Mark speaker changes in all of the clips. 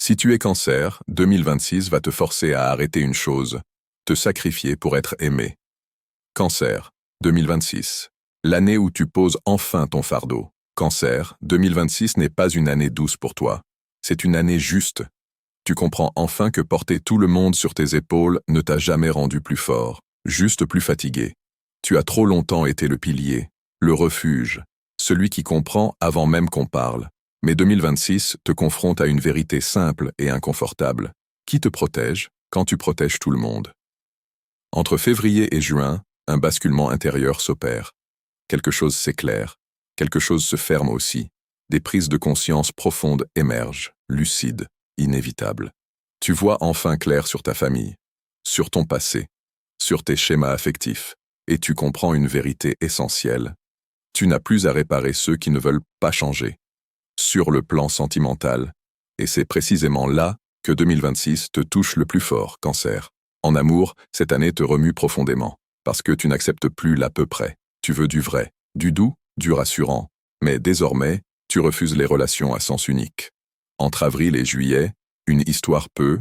Speaker 1: Si tu es cancer, 2026 va te forcer à arrêter une chose, te sacrifier pour être aimé. Cancer, 2026. L'année où tu poses enfin ton fardeau. Cancer, 2026 n'est pas une année douce pour toi. C'est une année juste. Tu comprends enfin que porter tout le monde sur tes épaules ne t'a jamais rendu plus fort, juste plus fatigué. Tu as trop longtemps été le pilier, le refuge, celui qui comprend avant même qu'on parle. Mais 2026 te confronte à une vérité simple et inconfortable. Qui te protège quand tu protèges tout le monde? Entre février et juin, un basculement intérieur s'opère. Quelque chose s'éclaire, quelque chose se ferme aussi. Des prises de conscience profondes émergent, lucides, inévitables. Tu vois enfin clair sur ta famille, sur ton passé, sur tes schémas affectifs, et tu comprends une vérité essentielle. Tu n'as plus à réparer ceux qui ne veulent pas changer. Sur le plan sentimental, et c'est précisément là que 2026 te touche le plus fort, Cancer. En amour, cette année te remue profondément, parce que tu n'acceptes plus l'à peu près. Tu veux du vrai, du doux, du rassurant, mais désormais, tu refuses les relations à sens unique. Entre avril et juillet, une histoire peut,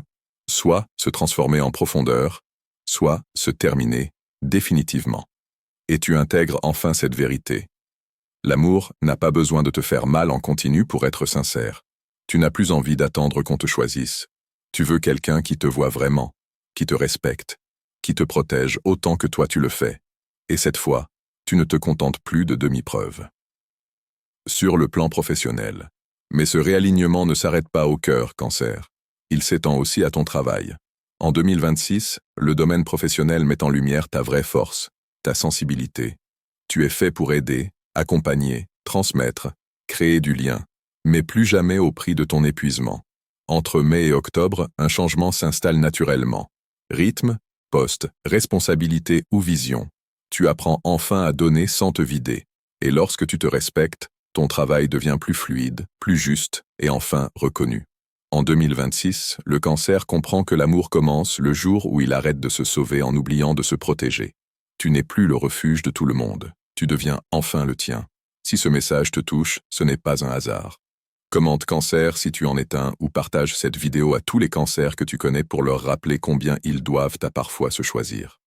Speaker 1: soit se transformer en profondeur, soit se terminer définitivement. Et tu intègres enfin cette vérité. L'amour n'a pas besoin de te faire mal en continu pour être sincère. Tu n'as plus envie d'attendre qu'on te choisisse. Tu veux quelqu'un qui te voit vraiment, qui te respecte, qui te protège autant que toi tu le fais. Et cette fois, tu ne te contentes plus de demi-preuves. Sur le plan professionnel. Mais ce réalignement ne s'arrête pas au cœur, Cancer. Il s'étend aussi à ton travail. En 2026, le domaine professionnel met en lumière ta vraie force, ta sensibilité. Tu es fait pour aider, accompagner, transmettre, créer du lien, mais plus jamais au prix de ton épuisement. Entre mai et octobre, un changement s'installe naturellement. Rythme, poste, responsabilité ou vision. Tu apprends enfin à donner sans te vider. Et lorsque tu te respectes, ton travail devient plus fluide, plus juste et enfin reconnu. En 2026, le Cancer comprend que l'amour commence le jour où il arrête de se sauver en oubliant de se protéger. Tu n'es plus le refuge de tout le monde. Tu deviens enfin le tien. Si ce message te touche, ce n'est pas un hasard. Commente Cancer si tu en es un ou partage cette vidéo à tous les cancers que tu connais pour leur rappeler combien ils doivent à parfois se choisir.